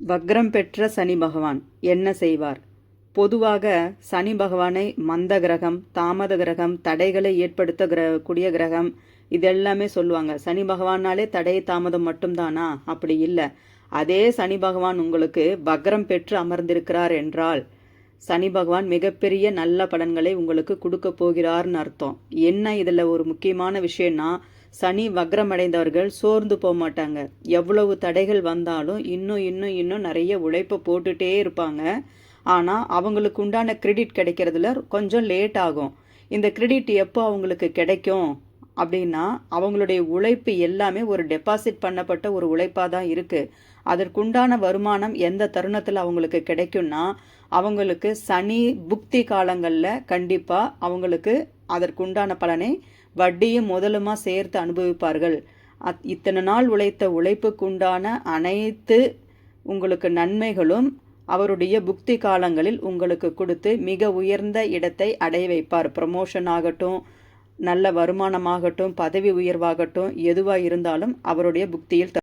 வக்ரம் பெற்ற சனி பகவான் என்ன செய்வார்? பொதுவாக சனி பகவானை மந்த கிரகம், தாமத கிரகம், தடைகளை ஏற்படுத்த கூடிய கிரகம் இதெல்லாமே சொல்லுவாங்க. சனி பகவானாலே தடை தாமதம் மட்டும்தானா? அப்படி இல்லை. அதே சனி பகவான் உங்களுக்கு வக்ரம் பெற்று அமர்ந்திருக்கிறார் என்றால் சனி பகவான் மிகப்பெரிய நல்ல பலன்களை உங்களுக்கு கொடுக்க போகிறார்னு அர்த்தம். என்ன இதில் ஒரு முக்கியமான விஷயம்னா, சனி வக்ரமடைந்தவர்கள் சோர்ந்து போக மாட்டாங்க. எவ்வளவு தடைகள் வந்தாலும் இன்னும் நிறைய உழைப்பை போட்டுகிட்டே இருப்பாங்க. ஆனால் அவங்களுக்கு உண்டான கிரெடிட் கிடைக்கிறதுல கொஞ்சம் லேட் ஆகும். இந்த கிரெடிட் எப்போ அவங்களுக்கு கிடைக்கும் அப்படின்னா, அவங்களுடைய உழைப்பு எல்லாமே ஒரு டெபாசிட் பண்ணப்பட்ட ஒரு உழைப்பாக தான் இருக்குது. அதற்குண்டான வருமானம் எந்த தருணத்தில் அவங்களுக்கு கிடைக்கும்னா, அவங்களுக்கு சனி புக்தி காலங்களில் கண்டிப்பாக அவங்களுக்கு அதற்குண்டான பலனை வட்டியும் முதலுமா சேர்த்து அனுபவிப்பார்கள். இத்தனை நாள் உழைத்த உழைப்புக்குண்டான அனைத்து உங்களுக்கு நன்மைகளும் அவருடைய புக்தி காலங்களில் உங்களுக்கு கொடுத்து மிக உயர்ந்த இடத்தை அடைய வைப்பார். ப்ரமோஷன் ஆகட்டும், நல்ல வருமானமாகட்டும், பதவி உயர்வாகட்டும், எதுவாக இருந்தாலும் அவருடைய புக்தியில்